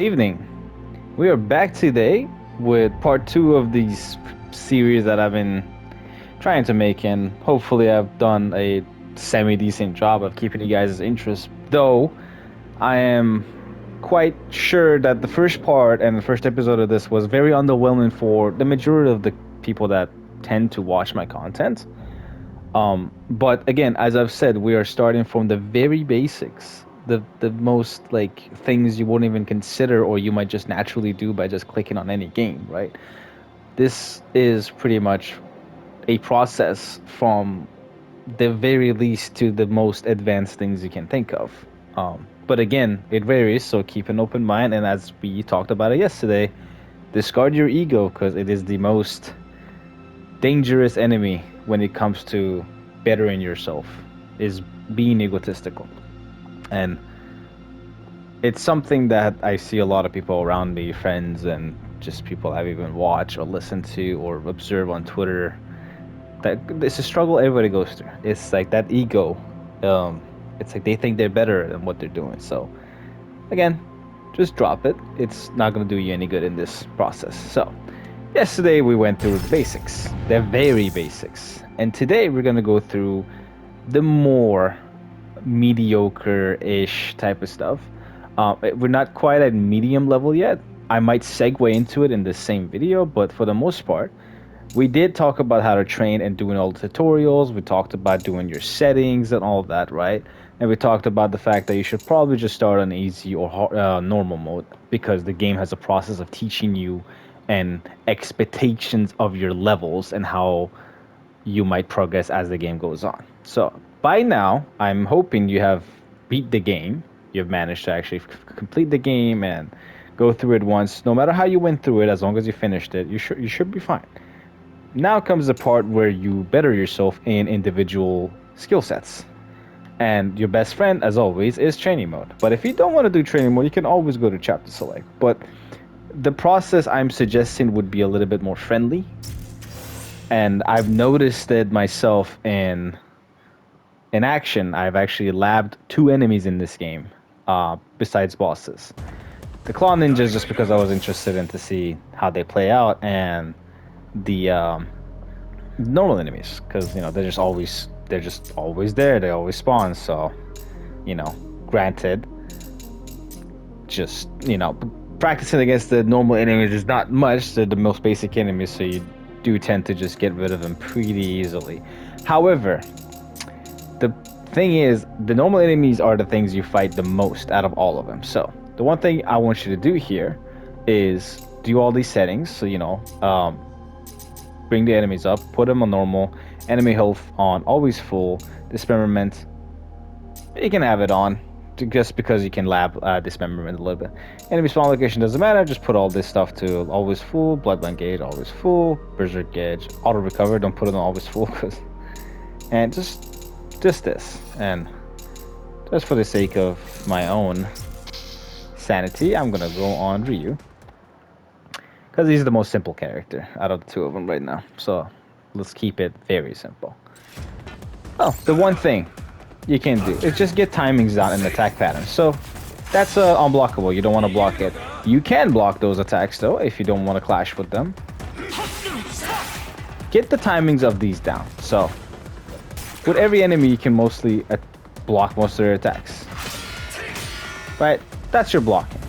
Evening. We are back today with part two of these series that I've been trying to make, and hopefully I've done a semi-decent job of keeping you guys' interest. Though I am quite sure that the first part and the first episode of this was very underwhelming for the majority of the people that tend to watch my content. But again, as I've said, we are starting from the very basics, the most like things you wouldn't even consider or you might just naturally do by just clicking on any game, right? This is pretty much a process from the very least to the most advanced things you can think of. But again, it varies, so keep an open mind. And as we talked about it yesterday, discard your ego because it is the most dangerous enemy when it comes to bettering yourself, is being egotistical. And it's something that I see a lot of people around me, friends and just people I've even watched or listened to or observe on Twitter, that it's a struggle everybody goes through. It's like that ego. It's like they think they're better than what they're doing. So again, just drop it. It's not going to do you any good in this process. So yesterday we went through the basics, the very basics, and today we're going to go through the more mediocre-ish type of stuff. We're not quite at medium level yet. I might segue into it in the same video, but for the most part, we did talk about how to train and doing all the tutorials. We talked about doing your settings and all of that, right? And we talked about the fact that you should probably just start on easy or normal mode because the game has a process of teaching you and expectations of your levels and how you might progress as the game goes on. So by now, I'm hoping you have beat the game. You've managed to actually complete the game and go through it once. No matter how you went through it, as long as you finished it, you should be fine. Now comes the part where you better yourself in individual skill sets. And your best friend, as always, is training mode. But if you don't want to do training mode, you can always go to chapter select. But the process I'm suggesting would be a little bit more friendly. And I've noticed it myself in action. I've actually labbed 2 enemies in this game, besides bosses. The Claw Ninjas, just because I was interested in to see how they play out, and the normal enemies, because they're just always there. They always spawn. So, granted, just practicing against the normal enemies is not much. They're the most basic enemies, so you do tend to just get rid of them pretty easily. However, the thing is, the normal enemies are the things you fight the most out of all of them. So the one thing I want you to do here is do all these settings. So bring the enemies up, put them on normal, enemy health on always full, dismemberment, you can have it on just because you can lab dismemberment a little bit. Enemy spawn location doesn't matter, just put all this stuff to always full, bloodline gauge always full, berserk gauge auto recover, don't put it on always full, and just this. And just for the sake of my own sanity, I'm gonna go on Ryu because he's the most simple character out of the 2 of them right now. So let's keep it very simple. Oh, the one thing you can do is just get timings down in attack patterns. So that's unblockable. You don't want to block it. You can block those attacks though if you don't want to clash with them. Get the timings of these down. So with every enemy, you can mostly block most of their attacks. Right? That's your blocking.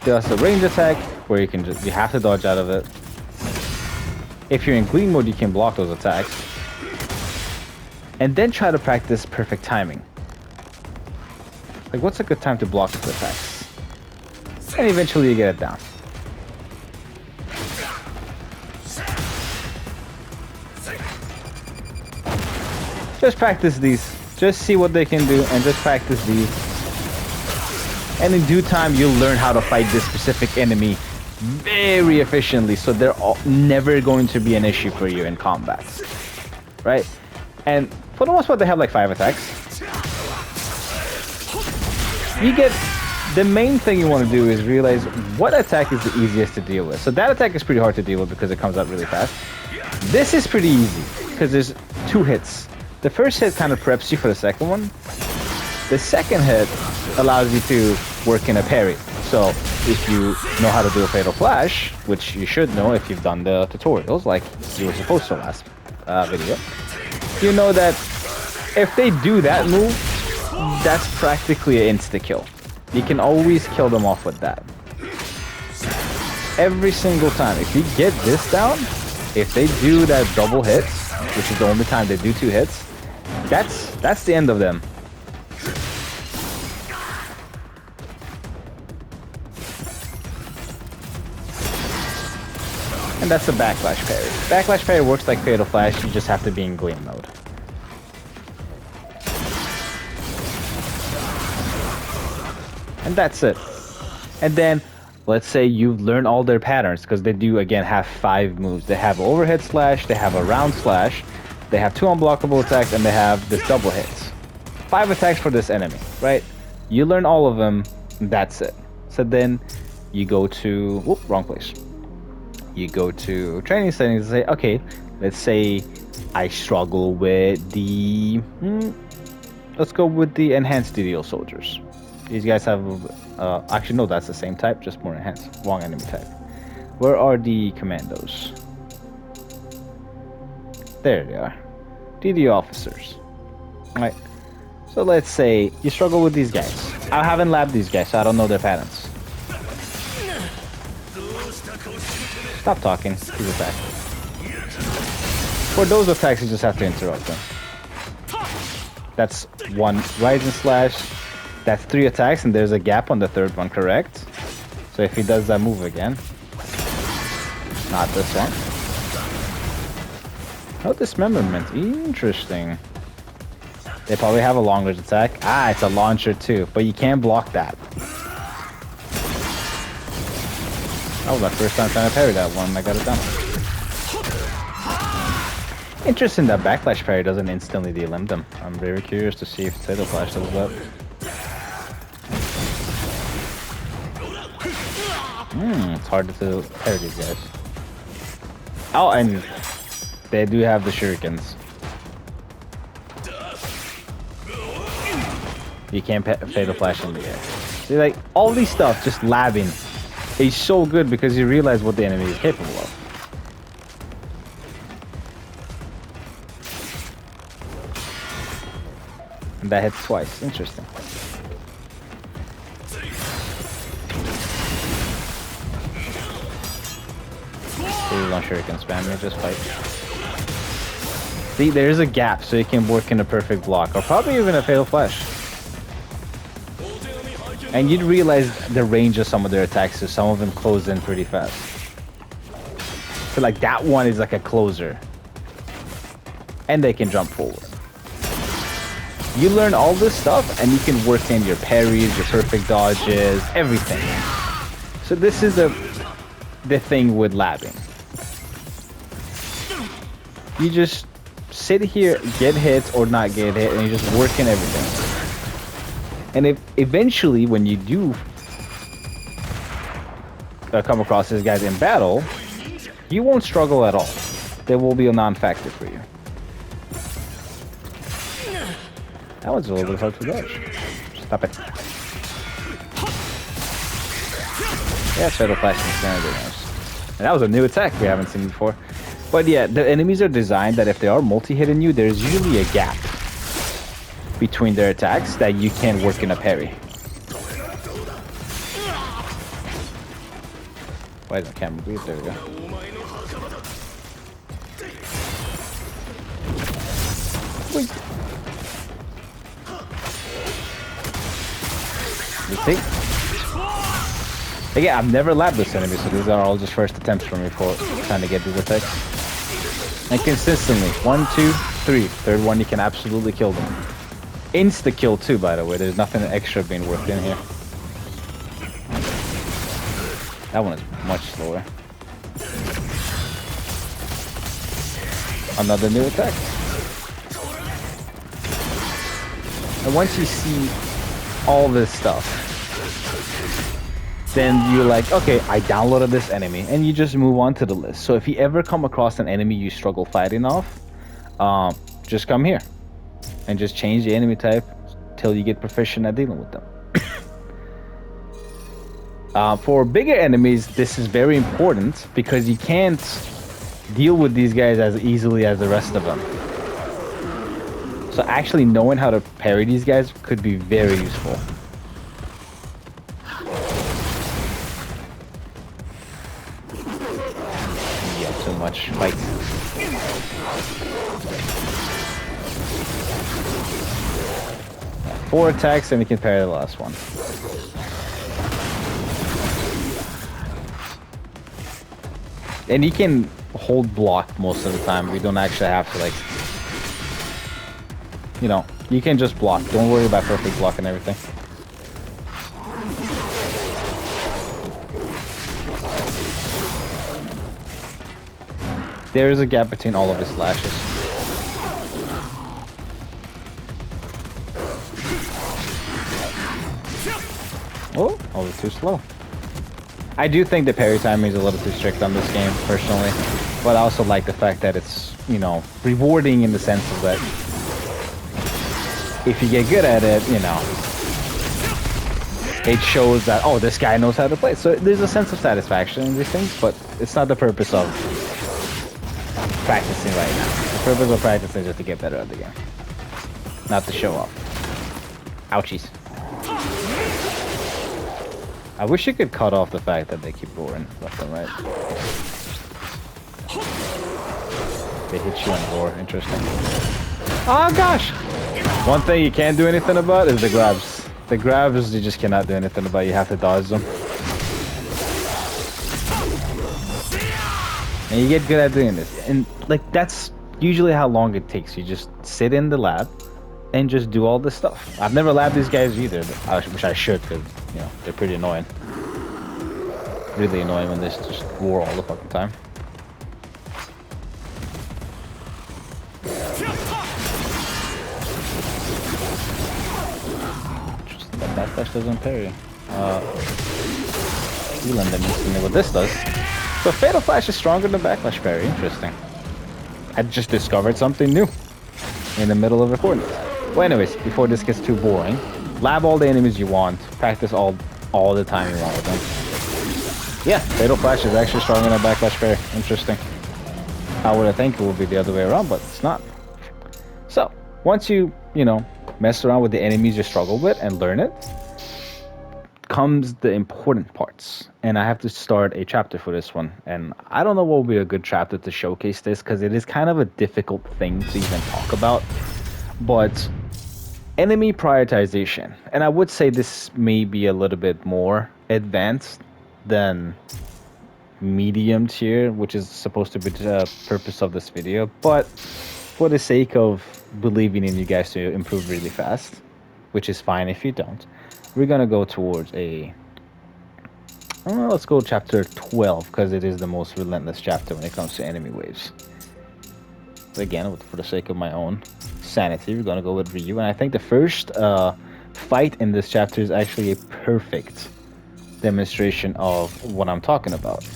There's a range attack where you have to dodge out of it. If you're in clean mode, you can block those attacks. And then try to practice perfect timing. Like, what's a good time to block the attacks? And eventually you get it down. Just practice these. Just see what they can do and just practice these. And in due time, you'll learn how to fight this specific enemy very efficiently. So they're never going to be an issue for you in combat. Right? And for the most part, they have like 5 attacks. The main thing you want to do is realize what attack is the easiest to deal with. So that attack is pretty hard to deal with because it comes out really fast. This is pretty easy because there's 2 hits. The first hit kind of preps you for the second one. The second hit allows you to work in a parry. So if you know how to do a Fatal Flash, which you should know if you've done the tutorials like you were supposed to last video, you know that if they do that move, that's practically an insta-kill. You can always kill them off with that. Every single time. If you get this down, if they do that double hits, which is the only time they do 2 hits, that's the end of them. And that's the backlash parry. Backlash parry works like Fatal Flash, you just have to be in gleam mode. And that's it. And then, let's say you've learned all their patterns, because they do, again, have 5 moves. They have overhead slash, they have a round slash, they have 2 unblockable attacks, and they have this double hits. 5 attacks for this enemy, right? You learn all of them, and that's it. So then you go to, whoop, wrong place. You go to training settings and say, okay, let's say I struggle with the, let's go with the enhanced DDO soldiers. These guys have, actually no, that's the same type, just more enhanced, wrong enemy type. Where are the commandos? There they are, DDO officers. All right, so let's say you struggle with these guys. I haven't labbed these guys, so I don't know their patterns. Stop talking, he's attacking. For those attacks, you just have to interrupt them. That's 1 rising slash. That's 3 attacks, and there's a gap on the 3rd one, correct? So if he does that move again, not this one. No dismemberment, interesting. They probably have a long range attack. Ah, it's a launcher too, but you can't block that. That was my first time trying to parry that one, I got it done. Interesting that backlash parry doesn't instantly delimb them. I'm very curious to see if Fatal Flash does that. It's hard to parry these guys. Oh, and they do have the shurikens. You can't Fatal Flash in the air. See, like, all these stuff, just labbing, is so good because you realize what the enemy is capable of. And that hits twice. Interesting. Please don't shuriken spam me, just fight. See, there's a gap so you can work in a perfect block, or probably even a Fatal Flash. And you'd realize the range of some of their attacks, so some of them close in pretty fast. So like that one is like a closer. And they can jump forward. You learn all this stuff and you can work in your parries, your perfect dodges, everything. So this is the thing with labbing. You just sit here, get hits or not get hit, and you just work in everything. And if eventually, when you do come across these guys in battle, you won't struggle at all. They will be a non-factor for you. That one's a little bit hard to dodge. Stop it. Yeah, Fatal Flash is very nice. And that was a new attack we haven't seen before. But yeah, the enemies are designed that if they are multi-hitting you, there's usually a gap between their attacks that you can work in a parry. Why doesn't the camera breathe? There we go. Wait. You see? Again, I've never labbed this enemy, so these are all just first attempts for me for trying to get these attacks. And consistently, 1, 2, 3. Third one, you can absolutely kill them. Insta kill too, by the way. There's nothing extra being worked in here. That one is much slower. Another new attack. And once you see all this stuff, then you're like, okay, I downloaded this enemy, and you just move on to the list. So if you ever come across an enemy you struggle fighting off, just come here and just change the enemy type till you get proficient at dealing with them. For bigger enemies, this is very important because you can't deal with these guys as easily as the rest of them. So actually knowing how to parry these guys could be very useful. Yeah, too much fight. 4 attacks and we can parry the last one. And you can hold block most of the time. We don't actually have to, like, you know, you can just block. Don't worry about perfect block and everything. There is a gap between all of his slashes. Oh, a little too slow. I do think the parry timing is a little too strict on this game, personally. But I also like the fact that it's, you know, rewarding in the sense of that if you get good at it, you know, it shows that, oh, this guy knows how to play. So there's a sense of satisfaction in these things, but it's not the purpose of practicing right now. The purpose of practicing is just to get better at the game, not to show off. Ouchies. I wish you could cut off the fact that they keep roaring left and right. They hit you and roar. Interesting. Oh gosh! One thing you can't do anything about is the grabs. The grabs you just cannot do anything about. You have to dodge them. And you get good at doing this. And like that's usually how long it takes. You just sit in the lab and just do all this stuff. I've never labbed these guys either. I wish I should, because, you know, they're pretty annoying. Really annoying when they just roar all the fucking time. Interesting, that backslash doesn't parry. Healing them instantly. What this does. So Fatal Flash is stronger than backslash parry. Interesting. I just discovered something new in the middle of recording. Well, anyways, before this gets too boring, lab all the enemies you want, practice all the time you want with them. Yeah, Fatal Flash is actually stronger than Backlash Parry. Interesting. I would have think it would be the other way around, but it's not. So, once you know, mess around with the enemies you struggle with and learn it, comes the important parts. And I have to start a chapter for this one. And I don't know what would be a good chapter to showcase this, because it is kind of a difficult thing to even talk about. But enemy prioritization, and I would say this may be a little bit more advanced than medium tier, which is supposed to be the purpose of this video, but for the sake of believing in you guys to improve really fast, which is fine if you don't, we're gonna go towards a let's go chapter 12, because it is the most relentless chapter when it comes to enemy waves. Again, for the sake of my own sanity, we're gonna go with Ryu, and I think the first fight in this chapter is actually a perfect demonstration of what I'm talking about.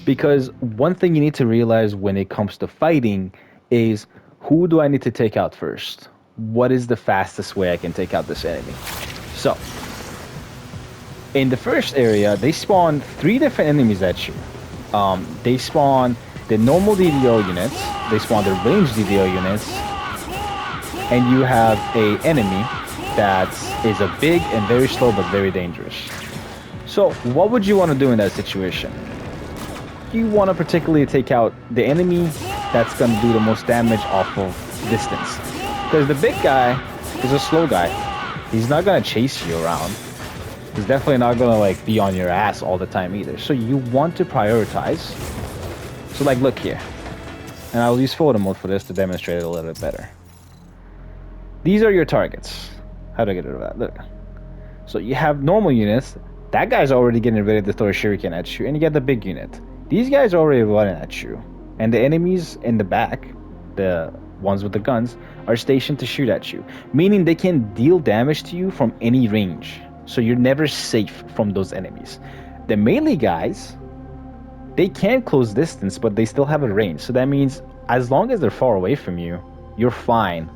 Because one thing you need to realize when it comes to fighting is, who do I need to take out first? What is the fastest way I can take out this enemy? So, in the first area, they spawn 3 different enemies at you. They spawn the normal DDO units, they spawn the ranged DDO units, and you have a enemy that is a big and very slow but very dangerous. So what would you want to do in that situation? You want to particularly take out the enemy that's going to do the most damage off of distance. Because the big guy is a slow guy. He's not going to chase you around. He's definitely not going to like be on your ass all the time either. So you want to prioritize. So like, look here, and I'll use photo mode for this to demonstrate it a little bit better. These are your targets. How do I get rid of that? Look. So you have normal units. That guy's already getting ready to throw a shuriken at you, and you get the big unit. These guys are already running at you, and the enemies in the back, the ones with the guns, are stationed to shoot at you, meaning they can deal damage to you from any range. So you're never safe from those enemies. The melee guys, they can close distance, but they still have a range. So that means as long as they're far away from you, you're fine.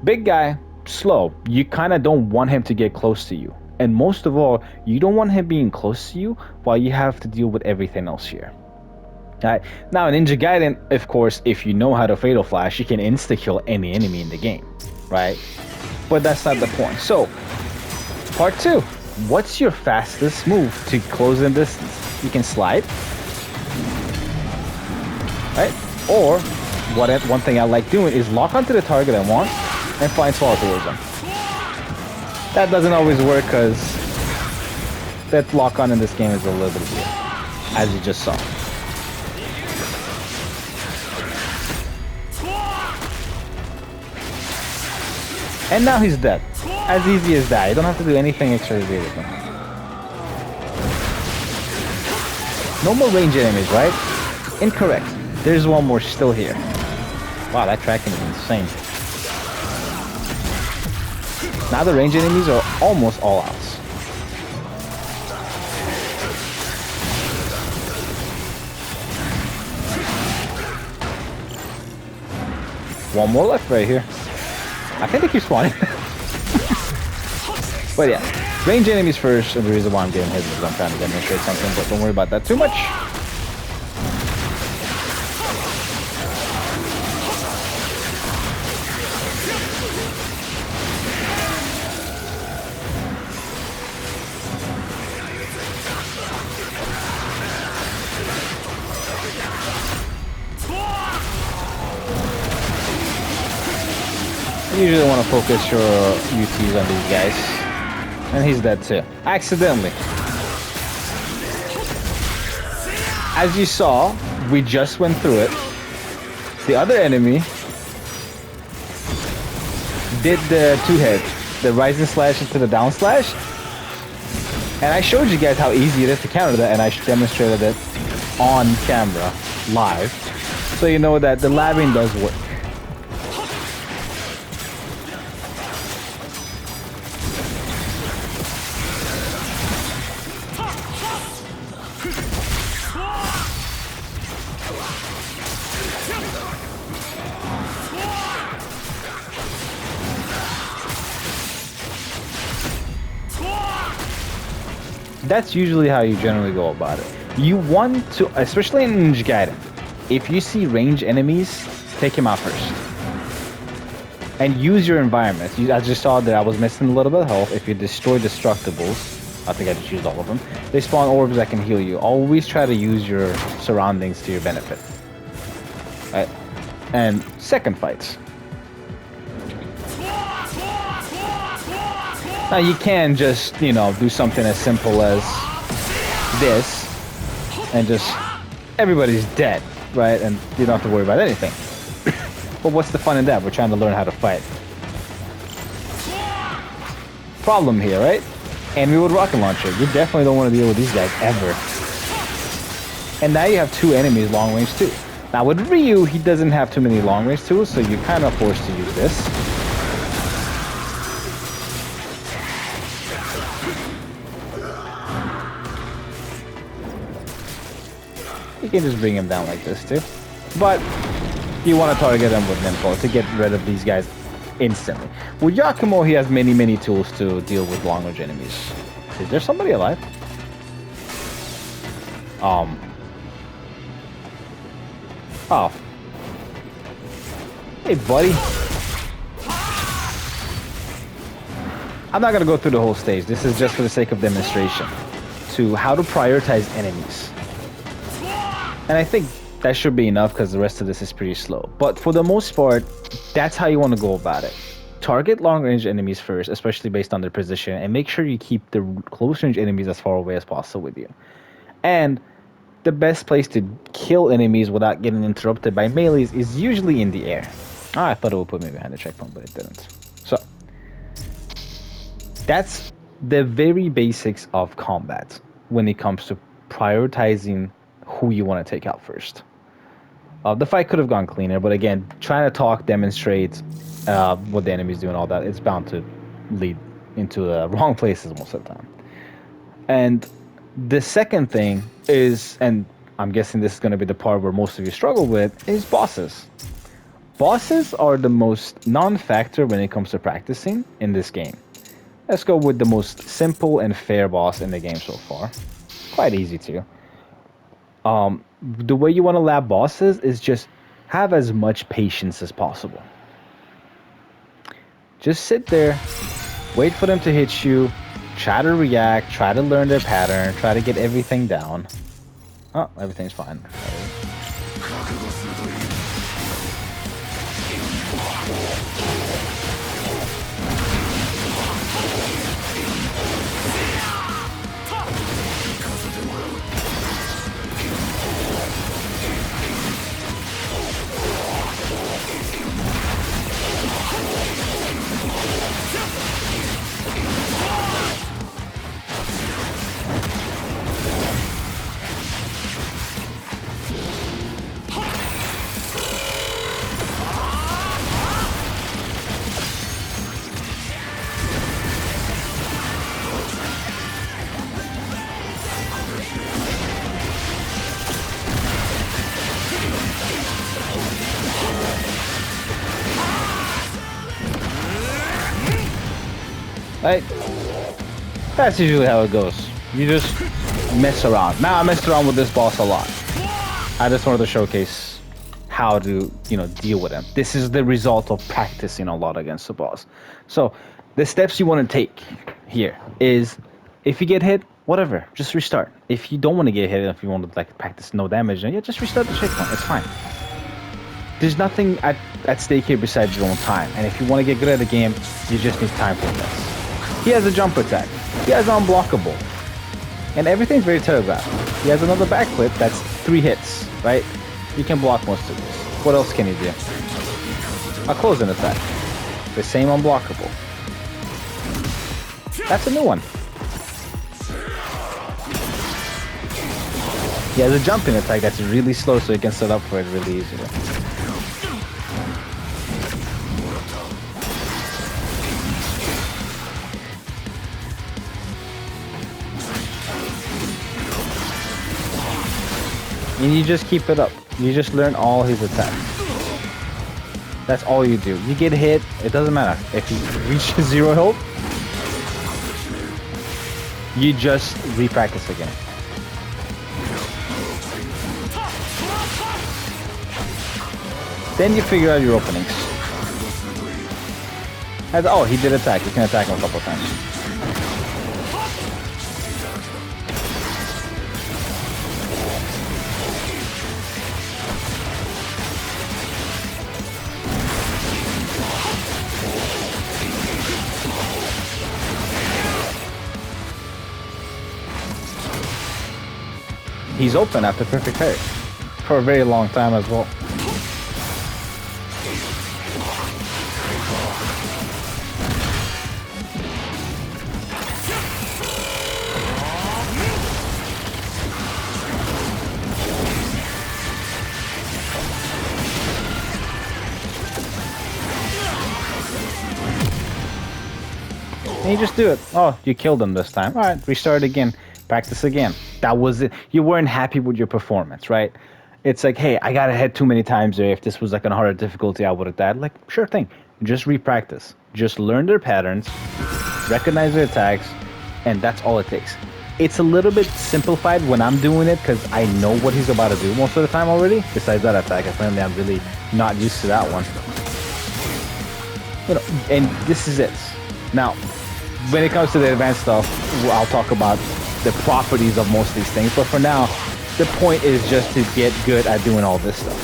Big guy, slow. You kind of don't want him to get close to you. And most of all, you don't want him being close to you while you have to deal with everything else here. Alright, now in Ninja Gaiden, of course, if you know how to Fatal Flash, you can insta-kill any enemy in the game, right? But that's not the point. So, part 2. What's your fastest move to close in distance? You can slide, right? Or, one thing I like doing is lock onto the target I want and flying swallow towards them. That doesn't always work because that lock on in this game is a little bit weird, as you just saw. And now he's dead. As easy as that. You don't have to do anything extra to deal with him. No more range enemies, right? Incorrect. There's one more still here. Wow, that tracking is insane. Now the range enemies are almost all out. One more left right here. I think they keep spawning. But yeah, range enemies first, and the reason why I'm getting hit is I'm trying to demonstrate something, but don't worry about that too much. You usually want to focus your UTs on these guys. And he's dead too. Accidentally. As you saw, we just went through it. The other enemy did the two-hit. The rising slash into the down slash. And I showed you guys how easy it is to counter that, and I demonstrated it on camera, live. So you know that the labbing does work. That's usually how you generally go about it. You want to, especially in Ninja Gaiden, if you see range enemies, take him out first. And use your environment. I just saw that I was missing a little bit of health. If you destroy destructibles, I think I just used all of them, they spawn orbs that can heal you. Always try to use your surroundings to your benefit. Right? And second fights. Now you can just, you know, do something as simple as this and just everybody's dead, right? And you don't have to worry about anything. But what's the fun in that? We're trying to learn how to fight. Problem here, right? Enemy with rocket launcher. You definitely don't want to deal with these guys ever. And now you have two enemies long range too. Now with Ryu, he doesn't have too many long range tools, so you're kind of forced to use this. You can just bring him down like this too. But you want to target him with Nympho to get rid of these guys instantly. With Yakumo, he has many tools to deal with long range enemies. Is there somebody alive? Oh. Hey, buddy. I'm not gonna go through the whole stage. This is just for the sake of demonstration to how to prioritize enemies. And I think that should be enough because the rest of this is pretty slow. But for the most part, that's how you want to go about it. Target long-range enemies first, especially based on their position, and make sure you keep the close-range enemies as far away as possible with you. And the best place to kill enemies without getting interrupted by melees is usually in the air. I thought it would put me behind the checkpoint, but it didn't. So, that's the very basics of combat when it comes to prioritizing who you want to take out first. The fight could have gone cleaner, but again, trying to talk, demonstrate what the enemies do and all that, it's bound to lead into the wrong places most of the time. And the second thing is, and I'm guessing this is going to be the part where most of you struggle with, is bosses. Bosses are the most non-factor when it comes to practicing in this game. Let's go with the most simple and fair boss in the game so far. Quite easy too. The way you want to lab bosses is just have as much patience as possible. Just sit there, wait for them to hit you, try to react, try to learn their pattern, try to get everything down. Oh, everything's fine. Right? That's usually how it goes. You just mess around. Now I messed around with this boss a lot. I just wanted to showcase how to, deal with him. This is the result of practicing a lot against the boss. So the steps you want to take here is, if you get hit, whatever, just restart. If you don't want to get hit, if you want to practice no damage, yeah, just restart the checkpoint. It's fine. There's nothing at stake here besides your own time. And if you want to get good at the game, you just need time for this. He has a jump attack. He has unblockable. And everything's very telegraphed. He has another backflip that's 3 hits, right? You can block most of this. What else can he do? A closing attack. The same unblockable. That's a new one. He has a jumping attack that's really slow, so you can set up for it really easily. And you just keep it up. You just learn all his attacks. That's all you do. You get hit, it doesn't matter. If you reach 0 health, you just re-practice again. Then you figure out your openings. Oh, he did attack. You can attack him a couple of times. He's open after perfect parry for a very long time as well. And you just do it. Oh, you killed him this time. All right, restart again. Practice again. That was it. You weren't happy with your performance, right? It's like, hey, I got ahead too many times there. If this was like a harder difficulty, I would have died. Like, sure thing. Just re-practice. Just learn their patterns, recognize their attacks, and that's all it takes. It's a little bit simplified when I'm doing it because I know what he's about to do most of the time already. Besides that attack, apparently I'm really not used to that one. And this is it. Now, when it comes to the advanced stuff, I'll talk about the properties of most of these things. But for now, the point is just to get good at doing all this stuff.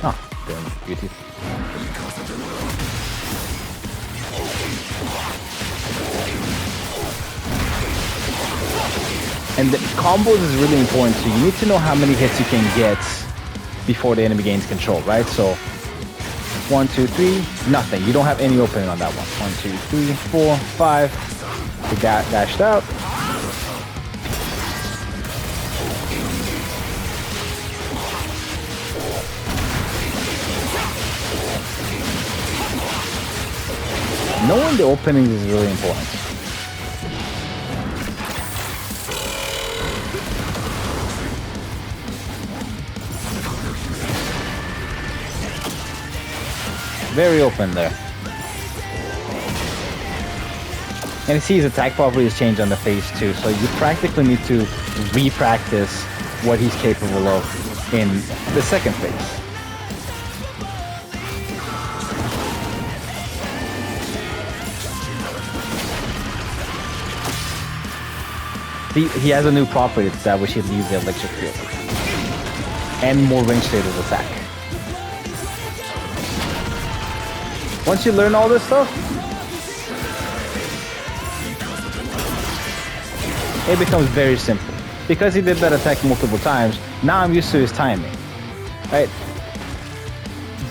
Oh, damn beauty. And the combos is really important too. You need to know how many hits you can get before the enemy gains control, right? So 1, 2, 3, nothing. You don't have any opening on that one. 1, 2, 3, 4, 5. You got dashed out. Knowing the openings is really important. Very open there. And you see his attack properties change on the phase too, so you practically need to re-practice what he's capable of in the second phase. He has a new property that which he leaves the electric field. And more range stated attack. Once you learn all this stuff, it becomes very simple. Because he did that attack multiple times, now I'm used to his timing. Right?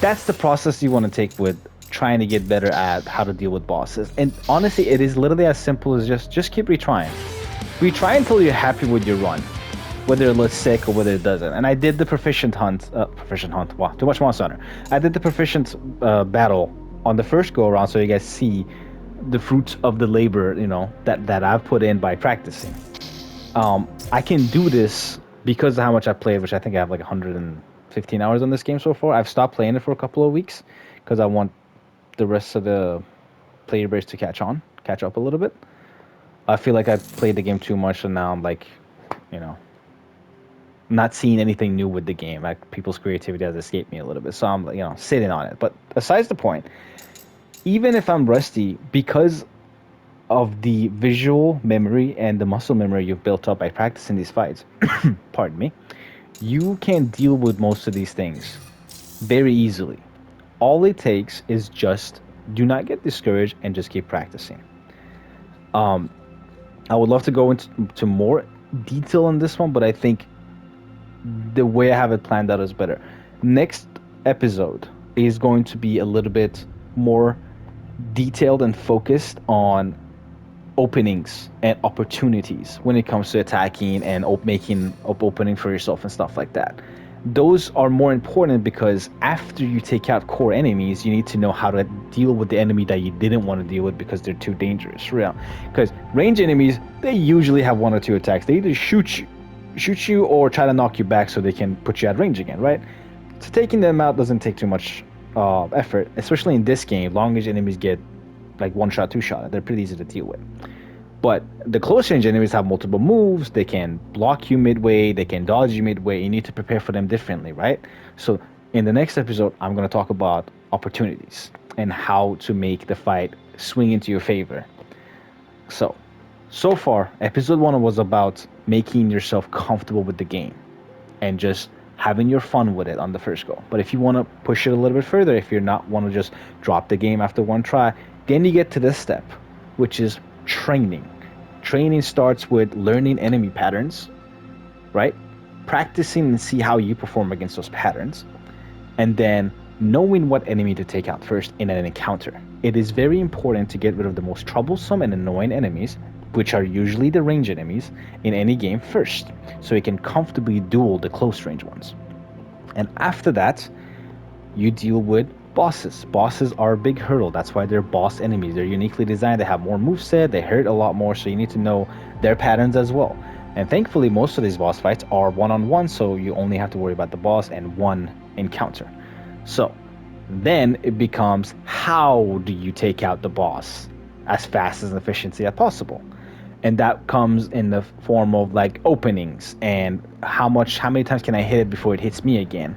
That's the process you want to take with trying to get better at how to deal with bosses. And honestly, it is literally as simple as just keep retrying. Retry until you're happy with your run, whether it looks sick or whether it doesn't. And I did the proficient hunt. Wow, too much Monster Hunter. I did the proficient battle on the first go around, so you guys see the fruits of the labor, you know, that I've put in by practicing. I can do this because of how much I played, which I think I have like 115 hours on this game so far. I've stopped playing it for a couple of weeks because I want the rest of the player base to catch up a little bit. I feel like I played the game too much, and now I'm like, you know, not seeing anything new with the game. Like, people's creativity has escaped me a little bit, so I'm, you know, sitting on it. But besides the point, even if I'm rusty, because of the visual memory and the muscle memory you've built up by practicing these fights, pardon me, you can deal with most of these things very easily. All it takes is just do not get discouraged and just keep practicing. I would love to go into more detail on this one, but I think the way I have it planned out is better. Next episode is going to be a little bit more detailed and focused on openings and opportunities when it comes to attacking and making opening for yourself and stuff like that. Those are more important because after you take out core enemies, you need to know how to deal with the enemy that you didn't want to deal with because they're too dangerous. Because range enemies, they usually have one or two attacks. They either shoot you or try to knock you back so they can put you at range again, right? So taking them out doesn't take too much effort, especially in this game. Long range enemies get like one shot, two shot. They're pretty easy to deal with. But the close range enemies have multiple moves. They can block you midway. They can dodge you midway. You need to prepare for them differently, right? So in the next episode, I'm going to talk about opportunities and how to make the fight swing into your favor. So far, episode 1 was about making yourself comfortable with the game and just having your fun with it on the first go. But if you want to push it a little bit further, if you're not want to just drop the game after one try, then you get to this step, which is training. Training starts with learning enemy patterns, right? Practicing and see how you perform against those patterns, and then knowing what enemy to take out first in an encounter. It is very important to get rid of the most troublesome and annoying enemies, which are usually the range enemies, in any game first, so you can comfortably duel the close range ones. And after that, you deal with bosses. Bosses are a big hurdle. That's why they're boss enemies. They're uniquely designed. They have more moveset. They hurt a lot more, so you need to know their patterns as well. And thankfully, most of these boss fights are one-on-one, so you only have to worry about the boss and one encounter. So then it becomes, how do you take out the boss as fast and efficiently as possible? And that comes in the form of like openings and how many times can I hit it before it hits me again?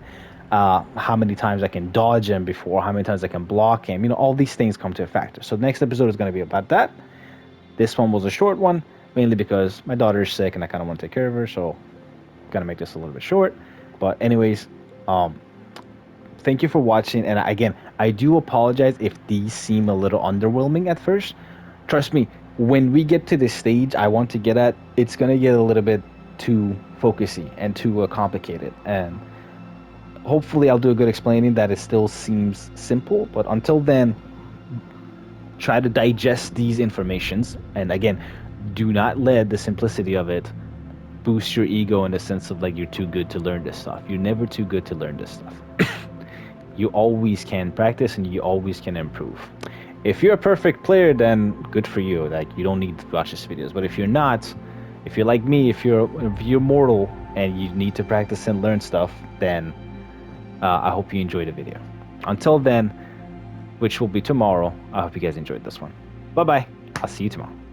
How many times I can dodge him before, how many times I can block him. You know, all these things come to a factor. So the next episode is going to be about that. This one was a short one, mainly because my daughter is sick and I kind of want to take care of her. So I'm going to make this a little bit short. But anyways, thank you for watching. And again, I do apologize if these seem a little underwhelming at first. Trust me, when we get to this stage I want to get at, it's going to get a little bit too focusy and too complicated. And hopefully I'll do a good explaining that it still seems simple, but until then, try to digest these informations. And again, do not let the simplicity of it boost your ego in the sense of like you're too good to learn this stuff. You're never too good to learn this stuff. You always can practice and you always can improve. If you're a perfect player, then good for you. Like, you don't need to watch these videos. But if you're not, if you're like me, if you're mortal and you need to practice and learn stuff, then I hope you enjoyed the video. Until then, which will be tomorrow. I hope you guys enjoyed this one. Bye bye. I'll see you tomorrow.